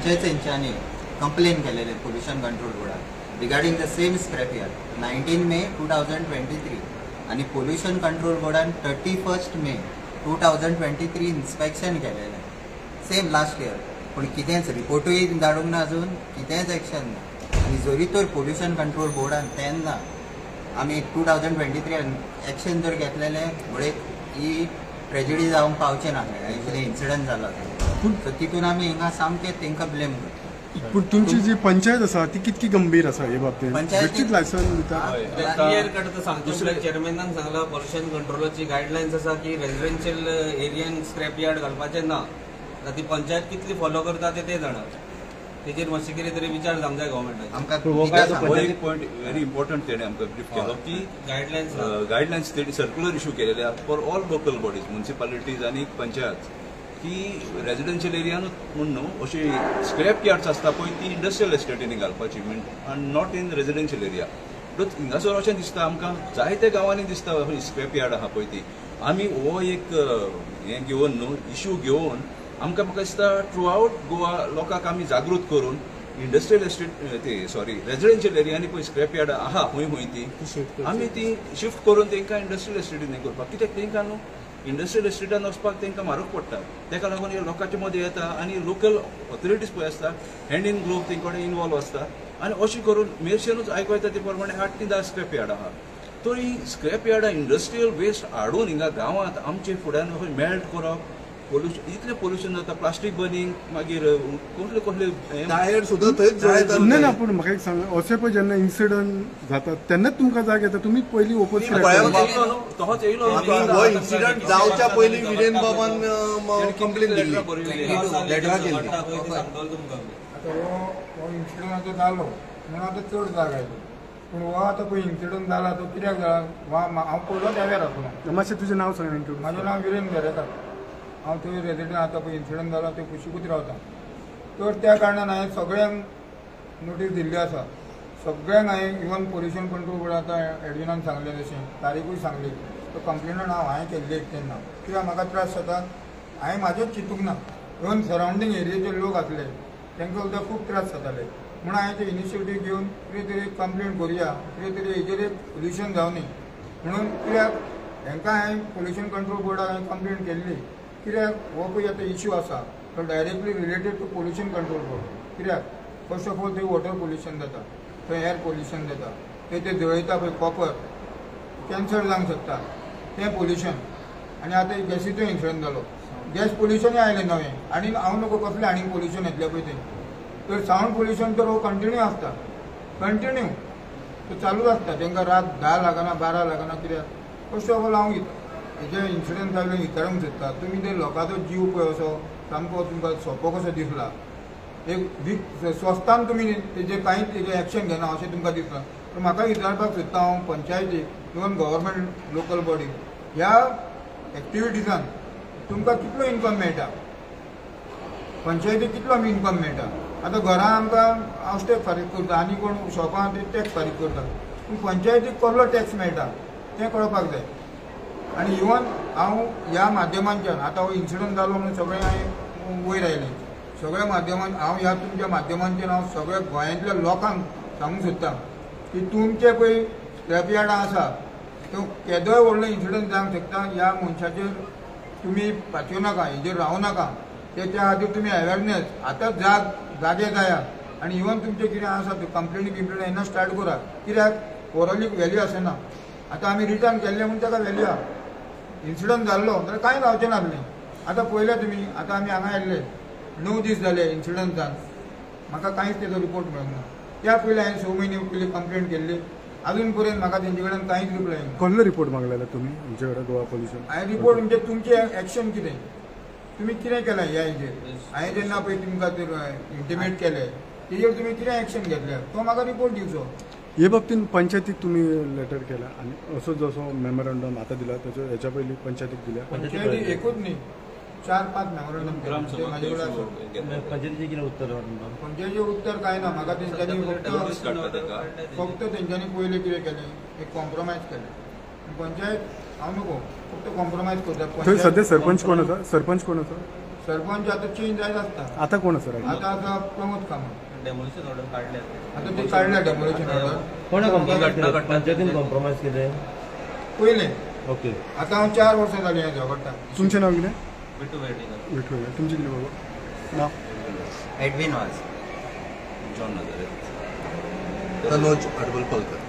खंयचेच तेंच्यांनी कंप्लेन केलेले पोल्युशन कंट्रोल बोर्डाक regarding the same scrap yard 19 May 2023 आणि पोल्युशन कंट्रोल बोर्डान 31 मे 2023 इन्स्पेक्शन केलेलें सेम लास्ट इयर. पण कितेंच रिपोर्टूय धाडूंक ना अजून, कितेंच एक्शन ना. आणि जरी तर पोल्युशन कंट्रोल बोर्डान तेन्ना आमी 2023 एक्शन जर घेतलेलें फुडें ही ट्रेजेडी जावंक पावचें नासलें. एक्चुअली इन्सिडंट जालो सो तितून आमी हिंगा सामकें तांकां ब्लेम करता. पण तुमची जी पंचायत आसा ती कितकी गंभीर आसा हे बाबतींत? पंचायतीत लायसन दिता क्लियर कट तर सांगतो. चेअरमॅनान सांगला पोल्युशन कंट्रोलाची गायडलायन्स आसा की रेजिडेन्शियल एरियान स्क्रॅप यार्ड घालपाचें ना. ती पंचायत कितली फॉलो करता ते जाणा. तेजेर मातशें कितें तरी विचार जावंक जाय गव्हर्मेंटाक. पॉयंट व्हेरी इम्पॉर्टंट तेणे आमकां ब्रीफ केलो की गायडलायन्स तेणी सर्क्युलर इश्यू केलेले आहा फॉर ऑल लोकल बॉडीज म्युन्सिपालिटीज आनी पंचायत की रेजिडेन्शियल एरियानूच म्हूण न्हू अशी स्क्रॅप यार्ड्स आसता पळय ती इंडस्ट्रियल एस्टेटींनी घालपाची आनी नॉट इन रेजिडेन्शियल एरिया. हिंगासर अशें दिसता आमकां जायत्या गांवांनी दिसता स्क्रॅप यार्ड आहा पळय ती. आमी हो एक हें घेवन न्हू इश्यू घेवन आमकां म्हाका दिसता थ्रू आवट गोवा लोकांक आमी जागृत करून इंडस्ट्रियल एस्टेट रेजिडेन्शियल एरियांनी पळय स्क्रॅप यार्ड आहा खंय ती आमी ती शिफ्ट करून तांकां इंडस्ट्रियल एस्टेटीन हें करपाक. कित्याक तांकां न्हू इंडस्ट्रियल एस्टेटान वचपाक तांकां म्हारग पडटा. ताका लागून हे लोकांचे मदें येता आनी लोकल ऑथॉरिटीज पळय आसता हँड इन ग्लोव तेंचे कडेन इनवॉल्व आसता आनी अशें करून मेरशेनूच आयकूं येता ते प्रमाणे 8 ते 10 स्क्रॅप यार्ड आहा. तर ही स्क्रॅप यार्डां इंडस्ट्रियल वेस्ट हाडून हिंगा गांवांत आमचे फुड्यान मेल्ट करप पोल्युशन इतलें पोल्युशन जाता. प्लास्टीक बर्निंग मागीर कसले टायर सुद्दां थंयच जळयतात. ना पूण म्हाका एक सांग अशें पळय जेन्ना इन्सिडंट जाता तेन्नाच तुमकां जाग येता तुमी पयलीं ओपोज तोच येयलो हो इन्सिडंट जावच्या पयलीं विरेन बाबान कंप्लेन दिल्ली लेटरां केल्ली. हो इन्सिडंट आतां जालो म्हणून आतां चड जाग आयली. पूण हो आतां पळय इन्सिडंट जाला तो कित्याक जाला हांव पयलो त्यावेर आसलो. मातशें तुजें नांव सांग. म्हाजें नांव विरेन बेरेकार. हांव थंय रेजिडेंट आतां पळय इन्सिडंट जाला थंय कुशीकूच रावता. तर त्या कारणान हांवें सगळ्यांक नोटीस दिल्ली आसा. सगळ्यांक हांवें इवन पोल्युशन कंट्रोल बोर्ड आतां एडमिनान सांगलें तशें तारीखूय सांगली. तो कंप्लेनट हांवें केल्ली तेन्ना कित्याक म्हाका त्रास जाता. हांवें म्हाजेच चिंतूंक ना इवन सरावंडींग एरियेचे लोक आसले तांकां सुद्दां खूब त्रास जाताले. म्हणून हांवें ते इनिशिएटीव घेवन कितें तरी कंप्लेंट करुया कितें तरी हेजेर एक सोल्युशन जावनी म्हणून. कित्याक हांकां हांवें पोल्युशन कंट्रोल बोर्डाक हांवें कंप्लेंट केल्ली कित्याक हो पळय आतां इश्यू आसा तो directly related to pollution control board. कित्याक फर्स्ट ऑफ ऑल थंय वॉटर पोल्युशन जाता, थंय एअर पोल्युशन जाता, थंय ते जळयता पळय कॉपर कॅन्सर जावंक शकता तें पोल्युशन. आनी आतां गॅसीचो इन्सिडंट जालो गॅस पोल्युशनूय आयलें नवें आनी हांव नको कसलें आनी पोल्युशन येतलें पळय तें. तर सावंड पोल्युशन तर हो कंटिन्यू आसता कंटिन्यू तो चालूच आसता. तांकां रात 10 लागना 12 लागना. कित्याक फर्स्ट ऑफ ऑल हांव हेजे इन्सिडंट जाल्ले विचारूंक सोदता तुमी ते लोकांचो जीव पळय असो सामको तुमकां सोंपो कसो दिसला. एक स्वस्तान तुमी तेजे कांयच तेजे एक्शन घेना अशें तुमकां दिसता. तर म्हाका विचारपाक सोदता हांव पंचायतीक इवन गव्हर्मेंट लोकल बॉडी ह्या एक्टिविटीजान तुमकां कितलो इन्कम मेळटा, पंचायतीक कितलो इन्कम मेळटा. आतां घरान आमकां हावस टॅक्स फारीक करता आनी कोण शॉपां ते टॅक्स फारीक करता पूण पंचायतीक कसलो टॅक्स मेळटा तें कळपाक जाय. आनी इवन हांव ह्या माध्यमांच्यान आतां हो इन्सिडंट जालो म्हणून सगळें हांवें वयर आयलें सगळ्या माध्यमान हांव ह्या तुमच्या माध्यमांच्यान हांव सगळ्या गोंयांतल्या लोकांक सांगूंक सोदतां की तुमचे पळय स्क्रॅप यार्डां आसा तो केदोय व्हडलो इन्सिडंट जावंक शकता. ह्या मनशाचेर तुमी पातयू नाका हेजेर रावूं नाका. त्या खातीर तुमी अवेरनेस आतांच जागे जाया आनी इवन तुमचें कितें आसा तें कंप्लेनी येन्ना स्टार्ट करा. कित्याक ओरली व्हॅल्यू आसना. आतां आमी रिटर्न केल्लें म्हूण ताका व्हॅल्यू आहा. इन्सिडंट जाल्लो जाल्यार कांय जावचें नासलें. आतां पळयलें तुमी आतां आमी हांगा येयल्ले 9 दीस जाले इन्सिडंट जावन म्हाका कांयच तेजो रिपोर्ट मेळूंक ना. त्या पयलीं हांवें 6 म्हयने पयलीं कंप्लेंट केल्ली अजून पर्यंत म्हाका तेंचे कडेन कांयच रिप्लाय ना. कसलो रिपोर्ट मागलेलो तुमी तुमचे कडेन गोवा पोल्युशन? हांवें रिपोर्ट म्हणजे तुमचे एक्शन कितें तुमी कितें केलें ह्या हेजेर. हांवें जेन्ना पळय तुमकां इंटिमेट केलें तेजेर तुमी कितें एक्शन घेतलें तो म्हाका रिपोर्ट दिवचो. हे बाबतींत पंचायतीक तुम्ही लेटर केला आणि असो जसो मेमोरंडम आता दिला त्याच्या ह्याच्या पयलीं पंचायतीक दिल्या? पंचायतीक एकूच न्ही 4-5 मेमोरंडम केला. पंचायतीचें कितें उत्तर? पंचायतीचें उत्तर कांय ना. म्हाका तेंच्यांनी फक्त तेंच्यांनी पयलीं कितें केलें एक कॉम्प्रोमायज केलें. पंचायत हांव नको फक्त कॉम्प्रोमायज करता. थंय सध्या सरपंच कोण आसा? सरपंच कोण आसा? सरपंच आता चेंज जायत असता. आता कोण सर आता आता प्रमोद कामत डेमोलिशन ऑर्डर काढले आता ते काढल्या डेमोलेशन ऑर्डर. कोणा कंप्रोमाइज पंचायतीन कंप्रोमाइज केले पहिले ओके. आता हांव 4 वर्सां जाली हें झगडटा. तुमचें नाव कितें? विठू वेळेकर. विठू तुमचें कितें बाबा नाव? Edwin was. John Nazareth. Tanoj अडवलपलकर.